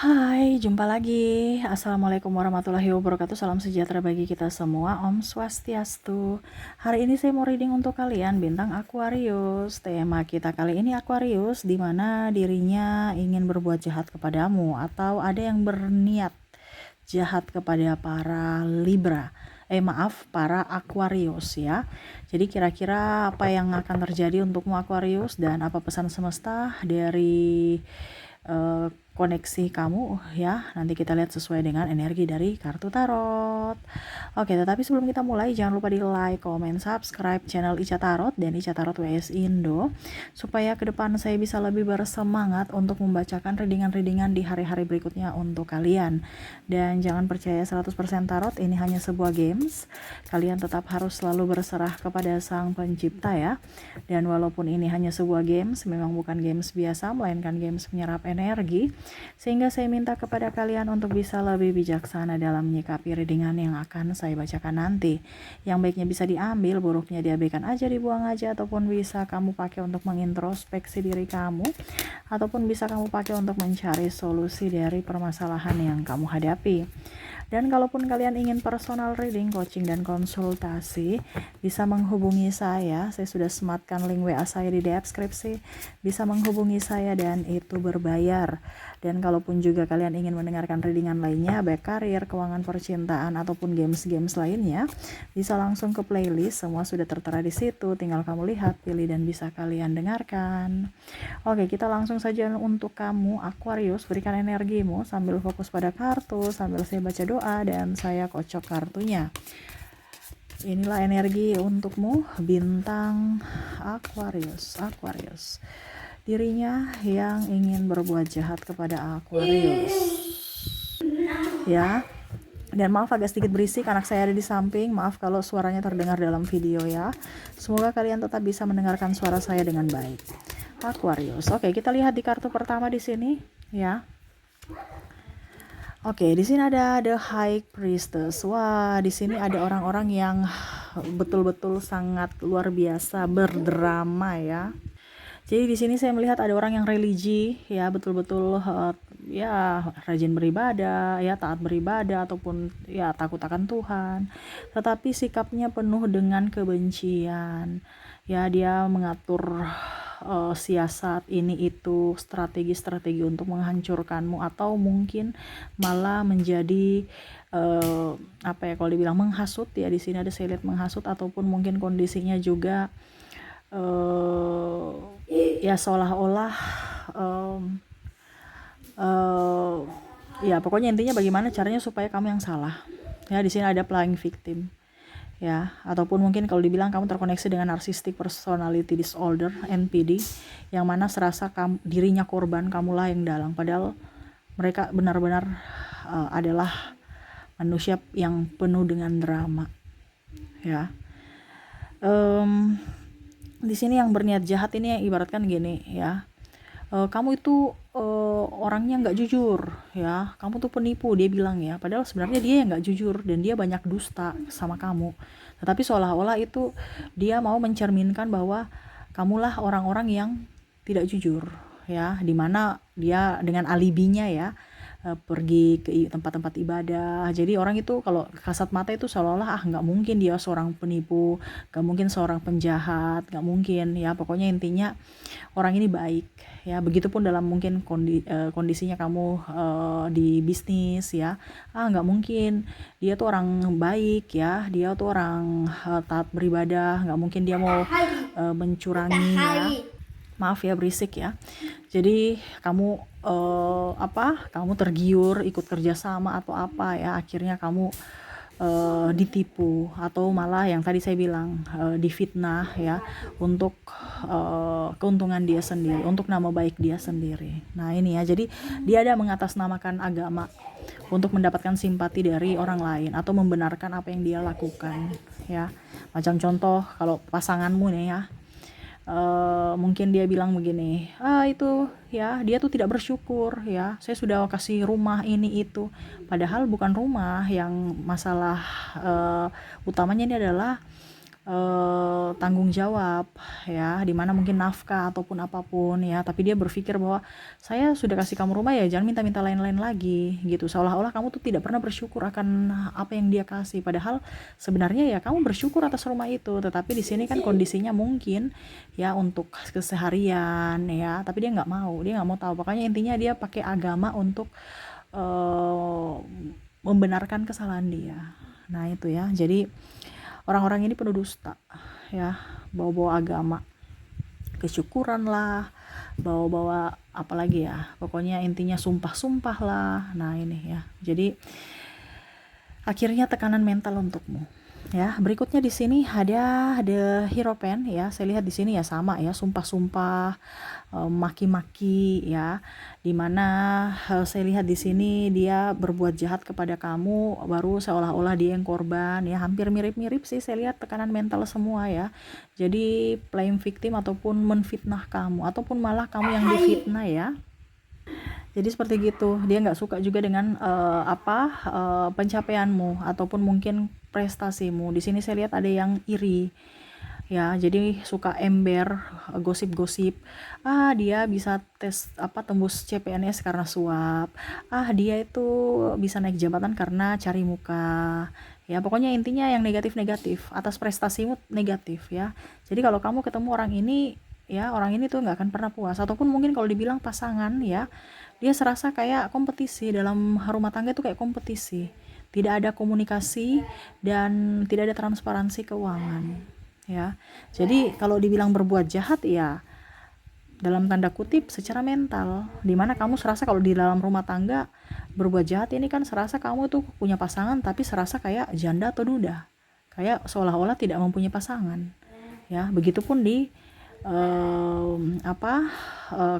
Hai, jumpa lagi. Assalamualaikum warahmatullahi wabarakatuh. Salam sejahtera bagi kita semua. Om Swastiastu. Hari ini saya mau reading untuk kalian bintang Aquarius. Tema kita kali ini Aquarius, di mana dirinya ingin berbuat jahat kepadamu atau ada yang berniat jahat kepada para Libra. Para Aquarius ya. Jadi kira-kira apa yang akan terjadi untukmu Aquarius dan apa pesan semesta dari koneksi kamu ya. Nanti kita lihat sesuai dengan energi dari kartu tarot. Oke, tetapi sebelum kita mulai jangan lupa di like, comment, subscribe channel Ica Tarot dan Ica Tarot WS Indo supaya ke depan saya bisa lebih bersemangat untuk membacakan readingan-readingan di hari-hari berikutnya untuk kalian. Dan jangan percaya 100% tarot, ini hanya sebuah games. Kalian tetap harus selalu berserah kepada Sang Pencipta ya. Dan walaupun ini hanya sebuah games, memang bukan games biasa melainkan games menyerap energi, sehingga saya minta kepada kalian untuk bisa lebih bijaksana dalam menyikapi readingan yang akan saya bacakan nanti. Yang baiknya bisa diambil, buruknya diabaikan aja, dibuang aja, ataupun bisa kamu pakai untuk mengintrospeksi diri kamu, ataupun bisa kamu pakai untuk mencari solusi dari permasalahan yang kamu hadapi. Dan kalaupun kalian ingin personal reading, coaching, dan konsultasi, bisa menghubungi saya. Saya sudah sematkan link WA saya di deskripsi. Bisa menghubungi saya dan itu berbayar. Dan kalaupun juga kalian ingin mendengarkan readingan lainnya, baik karir, keuangan, percintaan, ataupun games-games lainnya, bisa langsung ke playlist. Semua sudah tertera di situ. Tinggal kamu lihat, pilih, dan bisa kalian dengarkan. Oke, kita langsung saja untuk kamu Aquarius. Berikan energimu sambil fokus pada kartu, sambil saya baca doa dan saya kocok kartunya. Inilah energi untukmu bintang Aquarius. Dirinya yang ingin berbuat jahat kepada Aquarius ya. Dan maaf agak sedikit berisik, anak saya ada di samping. Maaf kalau suaranya terdengar dalam video ya. Semoga kalian tetap bisa mendengarkan suara saya dengan baik. Aquarius. Oke, kita lihat di kartu pertama di sini ya. Oke, di sini ada The High Priestess. Wah, di sini ada orang-orang yang betul-betul sangat luar biasa berdrama ya. Jadi di sini saya melihat ada orang yang religi ya, betul-betul ya rajin beribadah, ya taat beribadah ataupun ya takut akan Tuhan. Tetapi sikapnya penuh dengan kebencian. Ya, dia mengatur siasat ini itu, strategi-strategi untuk menghancurkanmu, atau mungkin malah menjadi apa ya, kalau dibilang menghasut ya, di sini ada saya lihat menghasut, ataupun mungkin kondisinya juga ya seolah-olah ya pokoknya intinya bagaimana caranya supaya kamu yang salah ya. Di sini ada playing victim ya, ataupun mungkin kalau dibilang kamu terkoneksi dengan narcissistic personality disorder (NPD), yang mana serasa dirinya korban, kamulah yang dalang, padahal mereka benar-benar adalah manusia yang penuh dengan drama ya. Di sini yang berniat jahat ini ibaratkan gini ya, kamu itu orangnya nggak jujur ya, kamu tuh penipu, dia bilang ya, padahal sebenarnya dia yang nggak jujur dan dia banyak dusta sama kamu, tetapi seolah-olah itu dia mau mencerminkan bahwa kamulah orang-orang yang tidak jujur ya, dimana dia dengan alibinya ya pergi ke tempat-tempat ibadah. Jadi orang itu kalau kasat mata itu seolah-olah nggak mungkin dia seorang penipu, nggak mungkin seorang penjahat, nggak mungkin ya, pokoknya intinya orang ini baik ya. Begitupun dalam mungkin kondisinya kamu di bisnis ya, nggak mungkin dia tuh orang baik ya, dia tuh orang taat beribadah, nggak mungkin dia mau mencurangi ya. Maaf ya berisik ya. Jadi kamu kamu tergiur ikut kerjasama atau apa ya, akhirnya kamu ditipu, atau malah yang tadi saya bilang difitnah ya, untuk keuntungan dia sendiri, untuk nama baik dia sendiri. Nah ini ya, jadi dia ada mengatasnamakan agama untuk mendapatkan simpati dari orang lain atau membenarkan apa yang dia lakukan ya. Macam contoh kalau pasanganmu nih ya, mungkin dia bilang begini, itu ya dia tuh tidak bersyukur ya, saya sudah kasih rumah ini itu, padahal bukan rumah yang masalah utamanya. Ini adalah tanggung jawab ya, dimana mungkin nafkah ataupun apapun ya, tapi dia berpikir bahwa saya sudah kasih kamu rumah ya jangan minta-minta lain-lain lagi gitu, seolah-olah kamu tuh tidak pernah bersyukur akan apa yang dia kasih, padahal sebenarnya ya kamu bersyukur atas rumah itu, tetapi di sini kan kondisinya mungkin ya untuk keseharian ya, tapi dia nggak mau tahu, pokoknya intinya dia pakai agama untuk eh, membenarkan kesalahan dia. Nah itu ya, jadi orang-orang ini penuh dusta ya, bawa-bawa agama, kesyukuran lah, bawa-bawa apalagi ya, pokoknya intinya sumpah-sumpah lah. Nah ini ya, jadi akhirnya tekanan mental untukmu ya. Berikutnya di sini ada the Hierophant ya, saya lihat di sini ya sama ya, sumpah-sumpah, maki-maki ya, dimana saya lihat di sini dia berbuat jahat kepada kamu, baru seolah-olah dia yang korban ya, hampir mirip-mirip sih saya lihat tekanan mental semua ya. Jadi playing victim ataupun menfitnah kamu, ataupun malah kamu yang difitnah ya. Jadi seperti gitu, dia nggak suka juga dengan pencapaianmu ataupun mungkin prestasimu. Di sini saya lihat ada yang iri ya, jadi suka ember, gosip-gosip, dia bisa tes tembus CPNS karena suap, dia itu bisa naik jabatan karena cari muka ya, pokoknya intinya yang negatif-negatif atas prestasimu negatif ya. Jadi kalau kamu ketemu orang ini ya, orang ini tuh nggak akan pernah puas, ataupun mungkin kalau dibilang pasangan ya, dia serasa kayak kompetisi dalam rumah tangga, itu kayak kompetisi, tidak ada komunikasi dan tidak ada transparansi keuangan ya. Jadi kalau dibilang berbuat jahat ya dalam tanda kutip secara mental, dimana kamu serasa kalau di dalam rumah tangga berbuat jahat ini kan serasa kamu tuh punya pasangan, tapi serasa kayak janda atau duda, kayak seolah-olah tidak mempunyai pasangan ya. Begitupun di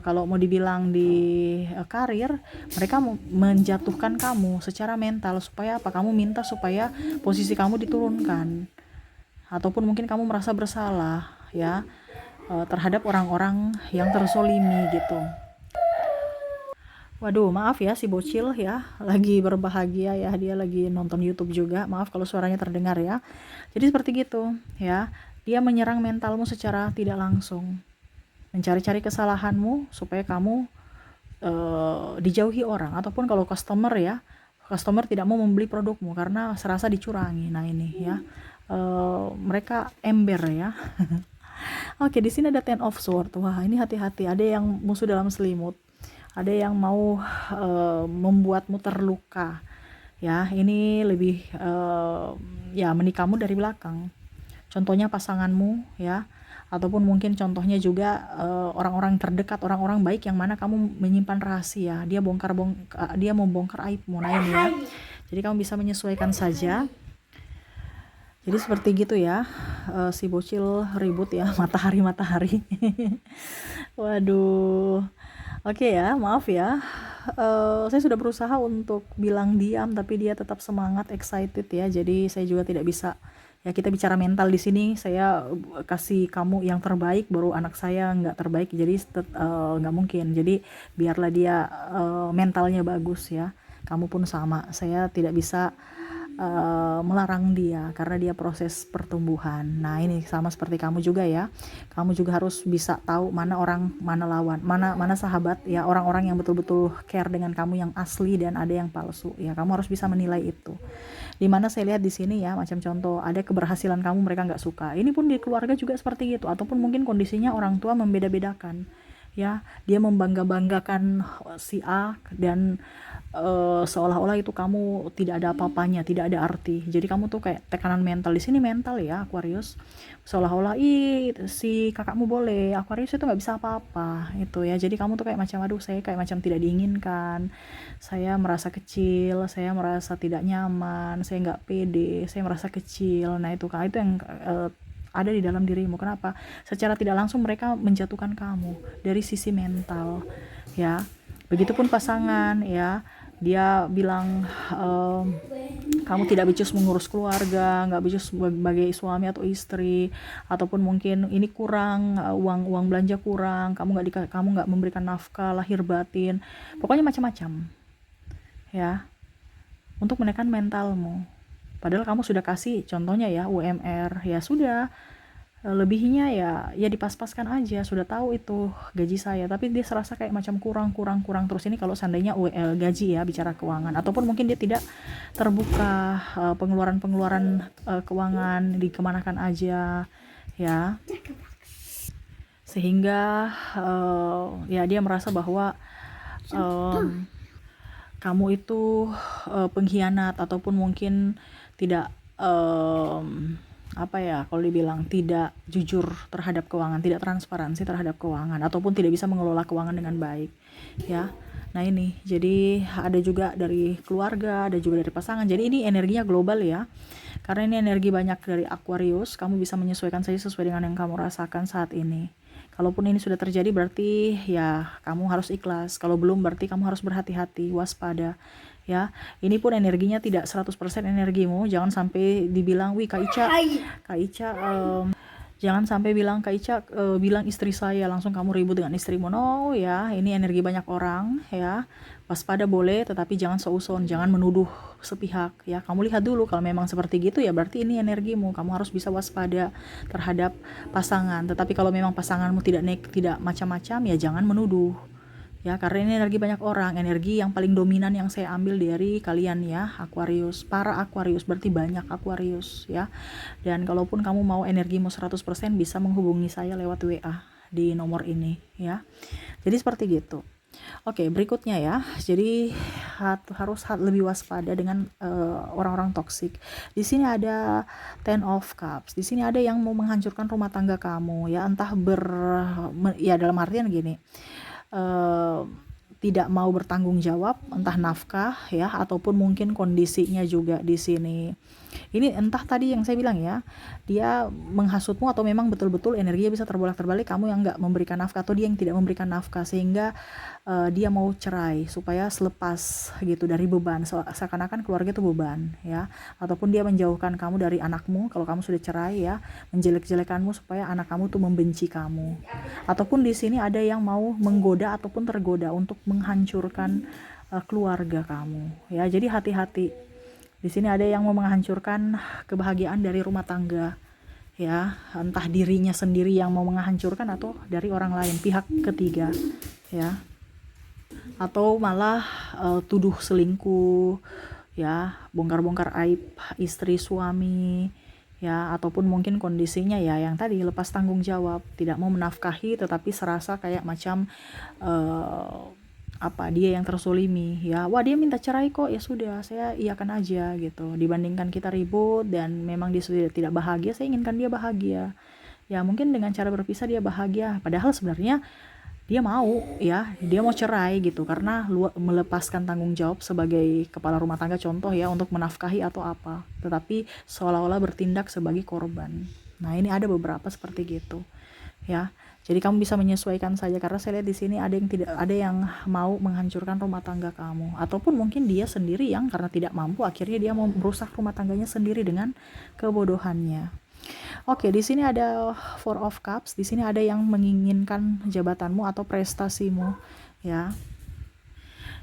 kalau mau dibilang di karir, mereka menjatuhkan kamu secara mental supaya apa, kamu minta supaya posisi kamu diturunkan, ataupun mungkin kamu merasa bersalah ya terhadap orang-orang yang terzolimi gitu. Waduh, maaf ya si bocil ya, lagi berbahagia ya, dia lagi nonton YouTube juga. Maaf kalau suaranya terdengar ya. Jadi seperti gitu ya. Dia menyerang mentalmu secara tidak langsung, mencari-cari kesalahanmu supaya kamu dijauhi orang, ataupun kalau customer ya, customer tidak mau membeli produkmu karena serasa dicurangi. Nah ini ya, mereka ember ya. Oke, di sini ada Ten of Swords. Wah, ini hati-hati. Ada yang musuh dalam selimut. Ada yang mau membuatmu terluka. Ya, ini lebih ya menikamu dari belakang. Contohnya pasanganmu ya, ataupun mungkin contohnya juga orang-orang terdekat, orang-orang baik yang mana kamu menyimpan rahasia. Dia mau bongkar aibmu. Nah ini ya. Jadi kamu bisa menyesuaikan saja. Jadi seperti gitu ya, si bocil ribut ya, matahari. Waduh, oke ya, maaf ya. Saya sudah berusaha untuk bilang diam, tapi dia tetap semangat, excited ya. Jadi saya juga tidak bisa. Ya kita bicara mental di sini. Saya kasih kamu yang terbaik, baru anak saya nggak terbaik, jadi nggak mungkin. Jadi biarlah dia mentalnya bagus ya. Kamu pun sama. Saya tidak bisa melarang dia karena dia proses pertumbuhan. Nah ini sama seperti kamu juga ya, kamu juga harus bisa tahu mana orang, mana lawan, mana sahabat ya, orang-orang yang betul-betul care dengan kamu yang asli, dan ada yang palsu ya. Kamu harus bisa menilai itu. Dimana saya lihat di sini ya, macam contoh ada keberhasilan kamu mereka nggak suka, ini pun di keluarga juga seperti itu, ataupun mungkin kondisinya orang tua membeda-bedakan ya, dia membangga-banggakan si A dan seolah-olah itu kamu tidak ada apa-apanya, tidak ada arti. Jadi kamu tuh kayak tekanan mental di sini, mental ya Aquarius, seolah-olah si kakakmu boleh, Aquarius itu nggak bisa apa-apa itu ya. Jadi kamu tuh kayak macam, aduh saya kayak macam tidak diinginkan, saya merasa kecil, saya merasa tidak nyaman, saya nggak pede, saya merasa kecil. Nah itu yang ada di dalam dirimu. Kenapa? Secara tidak langsung mereka menjatuhkan kamu dari sisi mental ya. Begitupun pasangan ya, dia bilang kamu tidak becus mengurus keluarga, nggak becus sebagai suami atau istri, ataupun mungkin ini kurang uang belanja kurang, kamu nggak memberikan nafkah lahir batin, pokoknya macam-macam ya, untuk menekan mentalmu. Padahal kamu sudah kasih contohnya ya UMR, ya sudah, lebihnya ya dipas-paskan aja, sudah tahu itu gaji saya, tapi dia serasa kayak macam kurang terus. Ini kalau seandainya gaji ya, bicara keuangan, ataupun mungkin dia tidak terbuka pengeluaran keuangan dikemanakan aja ya, sehingga ya dia merasa bahwa kamu itu pengkhianat, ataupun mungkin tidak apa ya, kalau dibilang tidak jujur terhadap keuangan, tidak transparansi terhadap keuangan, ataupun tidak bisa mengelola keuangan dengan baik ya. Nah ini, jadi ada juga dari keluarga, ada juga dari pasangan. Jadi ini energinya global ya, karena ini energi banyak dari Aquarius. Kamu bisa menyesuaikan saja sesuai dengan yang kamu rasakan saat ini. Kalaupun ini sudah terjadi berarti ya kamu harus ikhlas. Kalau belum berarti kamu harus berhati-hati, waspada ya. Ini pun energinya tidak 100% energimu. Jangan sampai dibilang, "Wih, Kak Ica, jangan sampai bilang Kak Ica bilang istri saya langsung kamu ribut dengan istrimu." No ya, ini energi banyak orang ya. Waspada boleh, tetapi jangan seuzon, jangan menuduh sepihak ya. Kamu lihat dulu, kalau memang seperti gitu ya berarti ini energimu. Kamu harus bisa waspada terhadap pasangan. Tetapi kalau memang pasanganmu tidak macam-macam ya jangan menuduh ya, karena ini energi banyak orang. Energi yang paling dominan yang saya ambil dari kalian ya, Aquarius, para Aquarius, berarti banyak Aquarius ya. Dan kalaupun kamu mau energimu 100% bisa menghubungi saya lewat WA di nomor ini ya. Jadi seperti gitu. Oke, berikutnya ya. Jadi harus lebih waspada dengan orang-orang toksik. Di sini ada Ten of Cups. Di sini ada yang mau menghancurkan rumah tangga kamu ya, entah ya dalam artian gini, tidak mau bertanggung jawab, entah nafkah ya, ataupun mungkin kondisinya juga di sini. Ini entah tadi yang saya bilang ya, dia menghasutmu atau memang betul-betul energinya bisa terbolak-terbalik, kamu yang nggak memberikan nafkah atau dia yang tidak memberikan nafkah, sehingga dia mau cerai supaya selepas gitu dari beban, seakan-akan keluarga itu beban ya, ataupun dia menjauhkan kamu dari anakmu kalau kamu sudah cerai ya, menjelek-jelekanmu supaya anak kamu tuh membenci kamu, ataupun di sini ada yang mau menggoda ataupun tergoda untuk menghancurkan keluarga kamu ya. Jadi hati-hati. Di sini ada yang mau menghancurkan kebahagiaan dari rumah tangga ya, entah dirinya sendiri yang mau menghancurkan atau dari orang lain, pihak ketiga ya, atau malah tuduh selingkuh ya, bongkar-bongkar aib istri suami ya, ataupun mungkin kondisinya ya yang tadi lepas tanggung jawab, tidak mau menafkahi tetapi serasa kayak macam dia yang tersolimi ya. Wah, dia minta cerai kok, ya sudah saya iyakan aja gitu. Dibandingkan kita ribut dan memang dia sudah tidak bahagia, saya inginkan dia bahagia ya. Mungkin dengan cara berpisah dia bahagia, padahal sebenarnya dia mau ya, dia mau cerai gitu karena melepaskan tanggung jawab sebagai kepala rumah tangga contoh ya, untuk menafkahi atau apa, tetapi seolah-olah bertindak sebagai korban. Nah ini ada beberapa seperti gitu ya. Jadi kamu bisa menyesuaikan saja, karena saya lihat di sini ada yang mau menghancurkan rumah tangga kamu, ataupun mungkin dia sendiri yang karena tidak mampu akhirnya dia mau merusak rumah tangganya sendiri dengan kebodohannya. Oke, di sini ada Four of Cups. Di sini ada yang menginginkan jabatanmu atau prestasimu ya.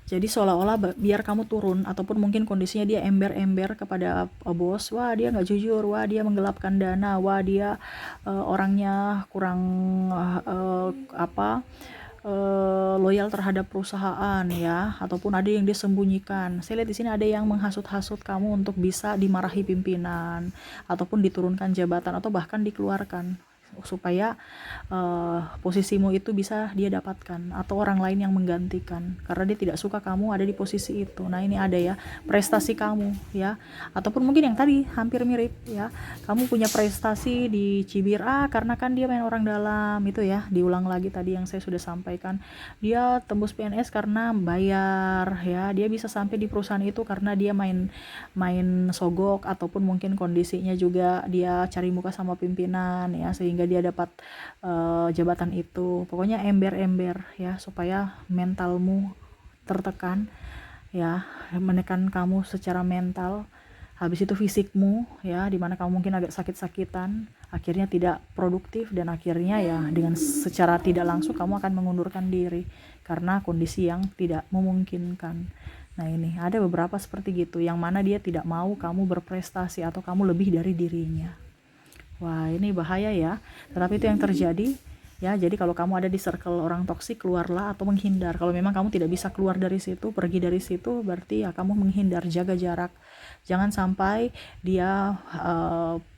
Jadi seolah-olah biar kamu turun, ataupun mungkin kondisinya dia ember-ember kepada bos, wah dia nggak jujur, wah dia menggelapkan dana, wah dia orangnya kurang loyal terhadap perusahaan ya, ataupun ada yang dia sembunyikan. Saya lihat di sini ada yang menghasut-hasut kamu untuk bisa dimarahi pimpinan, ataupun diturunkan jabatan, atau bahkan dikeluarkan supaya posisimu itu bisa dia dapatkan, atau orang lain yang menggantikan karena dia tidak suka kamu ada di posisi itu. Nah ini ada ya prestasi kamu ya, ataupun mungkin yang tadi hampir mirip ya, kamu punya prestasi dicibir karena kan dia main orang dalam itu ya. Diulang lagi tadi yang saya sudah sampaikan, dia tembus PNS karena bayar ya, dia bisa sampai di perusahaan itu karena dia main sogok, ataupun mungkin kondisinya juga dia cari muka sama pimpinan ya, sehingga dia dapat jabatan itu. Pokoknya ember-ember ya, supaya mentalmu tertekan ya, menekan kamu secara mental, habis itu fisikmu ya, dimana kamu mungkin agak sakit-sakitan, akhirnya tidak produktif, dan akhirnya ya dengan secara tidak langsung kamu akan mengundurkan diri karena kondisi yang tidak memungkinkan Nah ini ada beberapa seperti gitu, yang mana dia tidak mau kamu berprestasi atau kamu lebih dari dirinya. Wah ini bahaya ya, tetapi itu yang terjadi ya. Jadi kalau kamu ada di circle orang toksik, keluarlah atau menghindar. Kalau memang kamu tidak bisa keluar dari situ, pergi dari situ, berarti ya kamu menghindar, jaga jarak. Jangan sampai dia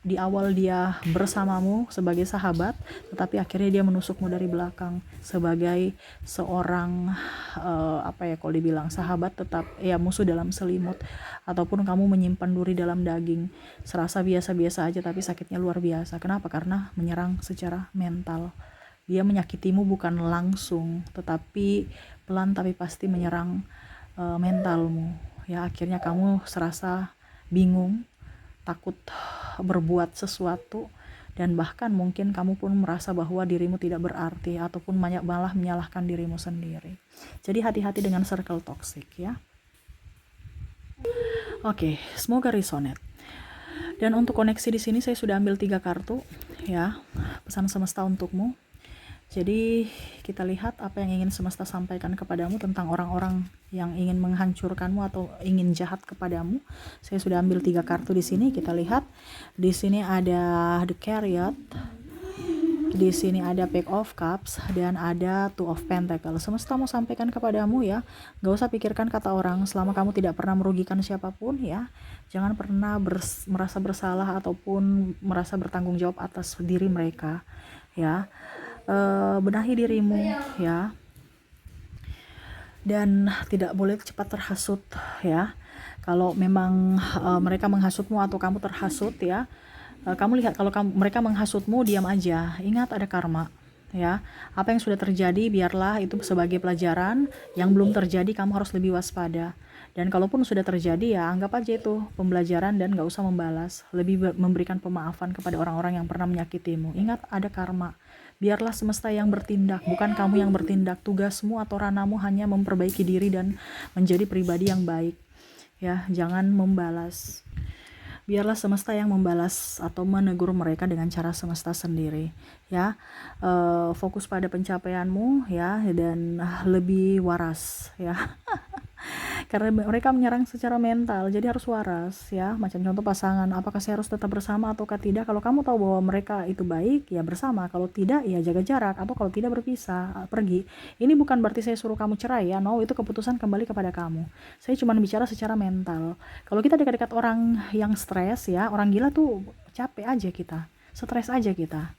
di awal dia bersamamu sebagai sahabat, tetapi akhirnya dia menusukmu dari belakang sebagai seorang apa ya, kalau dibilang sahabat tetap ya musuh dalam selimut, ataupun kamu menyimpan duri dalam daging, serasa biasa-biasa aja tapi sakitnya luar biasa. Kenapa? Karena menyerang secara mental. Dia menyakitimu bukan langsung, tetapi pelan tapi pasti menyerang mentalmu. Ya akhirnya kamu serasa bingung, takut berbuat sesuatu, dan bahkan mungkin kamu pun merasa bahwa dirimu tidak berarti, ataupun malah menyalahkan dirimu sendiri. Jadi hati-hati dengan circle toxic ya. Oke, semoga resonate. Dan untuk koneksi di sini saya sudah ambil 3 kartu ya, pesan semesta untukmu. Jadi kita lihat apa yang ingin semesta sampaikan kepadamu tentang orang-orang yang ingin menghancurkanmu atau ingin jahat kepadamu. Saya sudah ambil 3 kartu di sini. Kita lihat di sini ada The Chariot, di sini ada Page of Cups, dan ada Two of Pentacles. Semesta mau sampaikan kepadamu ya, gak usah pikirkan kata orang. Selama kamu tidak pernah merugikan siapapun ya, jangan pernah merasa bersalah ataupun merasa bertanggung jawab atas diri mereka ya. Benahi dirimu ya, dan tidak boleh cepat terhasut ya. Kalau memang mereka menghasutmu atau kamu terhasut ya, kamu lihat, kalau mereka menghasutmu, diam aja. Ingat ada karma ya. Apa yang sudah terjadi biarlah itu sebagai pelajaran. Yang belum terjadi kamu harus lebih waspada. Dan kalaupun sudah terjadi ya anggap aja itu pembelajaran dan gak usah membalas. Lebih memberikan pemaafan kepada orang-orang yang pernah menyakitimu. Ingat ada karma. Biarlah semesta yang bertindak, bukan kamu yang bertindak. Tugasmu atau ranamu hanya memperbaiki diri dan menjadi pribadi yang baik ya. Jangan membalas. Biarlah semesta yang membalas atau menegur mereka dengan cara semesta sendiri ya. Fokus pada pencapaianmu ya, dan lebih waras ya. Karena mereka menyerang secara mental, jadi harus waras ya. Macam contoh pasangan, apakah saya harus tetap bersama ataukah tidak? Kalau kamu tahu bahwa mereka itu baik ya bersama, kalau tidak ya jaga jarak, atau kalau tidak berpisah, pergi. Ini bukan berarti saya suruh kamu cerai ya, no, itu keputusan kembali kepada kamu. Saya cuma bicara secara mental. Kalau kita dekat-dekat orang yang stres ya, orang gila tuh capek aja kita, stres aja kita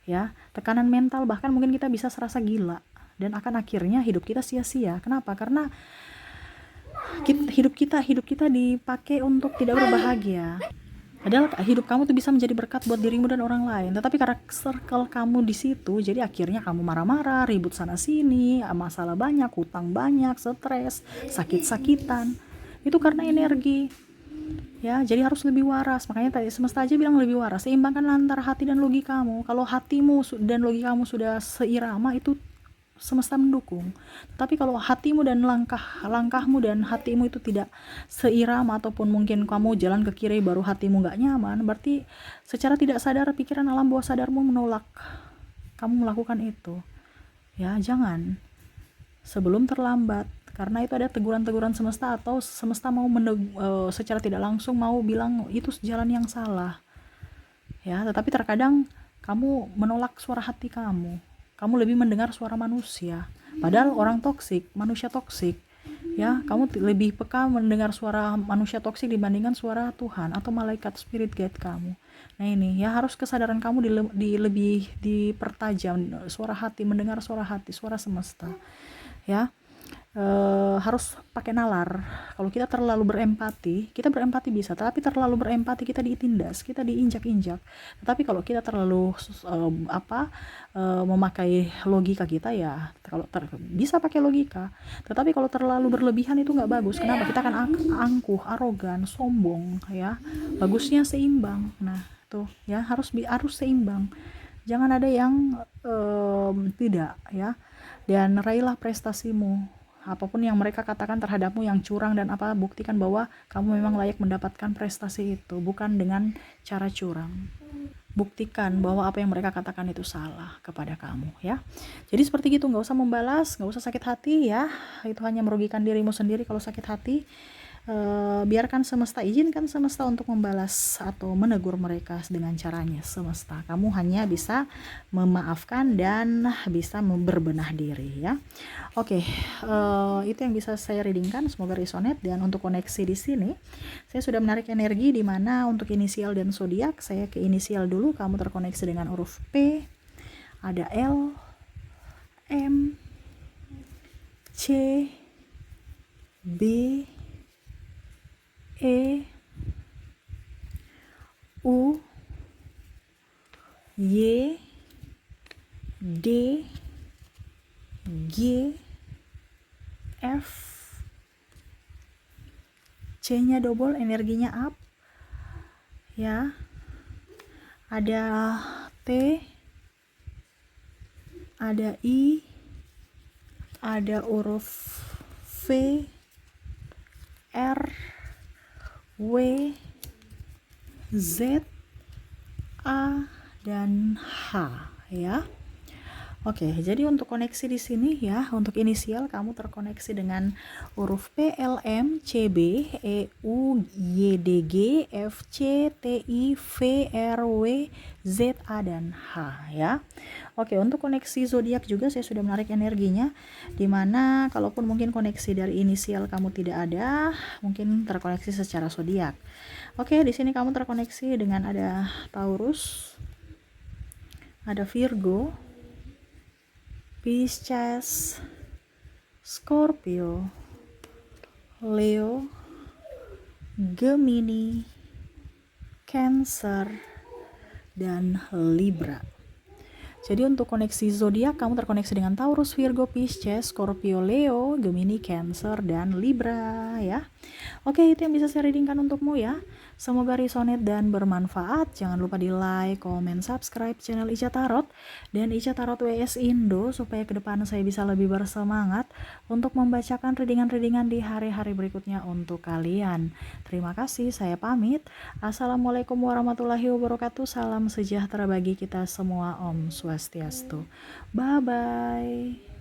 ya, tekanan mental, bahkan mungkin kita bisa serasa gila, dan akan akhirnya hidup kita sia-sia. Kenapa? Karena hidup kita dipakai untuk tidak berbahagia. Padahal hidup kamu tuh bisa menjadi berkat buat dirimu dan orang lain. Tetapi karena circle kamu di situ, jadi akhirnya kamu marah-marah, ribut sana sini, masalah banyak, hutang banyak, stres, sakit-sakitan. Itu karena energi. Ya, jadi harus lebih waras. Makanya tadi semesta aja bilang lebih waras. Seimbangkan antara hati dan logikamu. Kalau hatimu dan logikamu sudah seirama, itu semesta mendukung. Tapi kalau hatimu dan langkahmu dan hatimu itu tidak seirama, ataupun mungkin kamu jalan ke kiri baru hatimu gak nyaman, berarti secara tidak sadar pikiran alam bawah sadarmu menolak kamu melakukan itu ya. Jangan sebelum terlambat, karena itu ada teguran-teguran semesta, atau semesta mau secara tidak langsung mau bilang itu jalan yang salah ya. Tetapi terkadang kamu menolak suara hati kamu lebih mendengar suara manusia. Padahal orang toksik, manusia toksik ya, kamu lebih peka mendengar suara manusia toksik dibandingkan suara Tuhan atau malaikat spirit guide kamu. Nah ini ya, harus kesadaran kamu lebih dipertajam, suara hati, mendengar suara hati, suara semesta ya. Harus pakai nalar. Kalau kita terlalu berempati, kita berempati bisa, tapi terlalu berempati kita ditindas, kita diinjak-injak. Tetapi kalau kita terlalu memakai logika kita ya, kalau bisa pakai logika. Tetapi kalau terlalu berlebihan itu nggak bagus. Kenapa? Kita akan angkuh, arogan, sombong ya. Bagusnya seimbang. Nah tuh ya, harus seimbang. Jangan ada yang tidak ya. Dan raihlah prestasimu. Apapun yang mereka katakan terhadapmu yang curang dan apa, buktikan bahwa kamu memang layak mendapatkan prestasi itu, bukan dengan cara curang. buktikan bahwa apa yang mereka katakan itu salah kepada kamu ya. Jadi seperti gitu, nggak usah membalas, nggak usah sakit hati ya, itu hanya merugikan dirimu sendiri kalau sakit hati. Biarkan semesta, izinkan semesta untuk membalas atau menegur mereka dengan caranya semesta. Kamu hanya bisa memaafkan dan bisa berbenah diri ya. Oke, itu yang bisa saya readingkan, semoga resonate. Dan untuk koneksi di sini saya sudah menarik energi di mana untuk inisial dan zodiak saya ke inisial dulu. Kamu terkoneksi dengan huruf P, ada L, M, C, B, E, U, Y, D, G, F, C-nya double, energinya up ya. Ada T, ada I, ada huruf V, R, W, Z, A, dan H ya. Oke, jadi untuk koneksi di sini ya, untuk inisial kamu terkoneksi dengan huruf P, L, M, C, B, E, U, Y, D, G, F, C, T, I, V, R, W, Z, A, dan H ya. Oke, untuk koneksi zodiak juga saya sudah menarik energinya, dimana kalaupun mungkin koneksi dari inisial kamu tidak ada, mungkin terkoneksi secara zodiak. Oke, di sini kamu terkoneksi dengan ada Taurus, ada Virgo, Pisces, Scorpio, Leo, Gemini, Cancer, dan Libra. Jadi untuk koneksi zodiak kamu terkoneksi dengan Taurus, Virgo, Pisces, Scorpio, Leo, Gemini, Cancer, dan Libra ya. Oke, itu yang bisa saya readingkan untukmu ya. Semoga resonate dan bermanfaat. Jangan lupa di like, comment, subscribe channel Ica Tarot dan Ica Tarot WS Indo supaya ke depan saya bisa lebih bersemangat untuk membacakan readingan-readingan di hari-hari berikutnya untuk kalian. Terima kasih, saya pamit. Assalamualaikum warahmatullahi wabarakatuh. Salam sejahtera bagi kita semua. Om Swastiastu. Bye bye.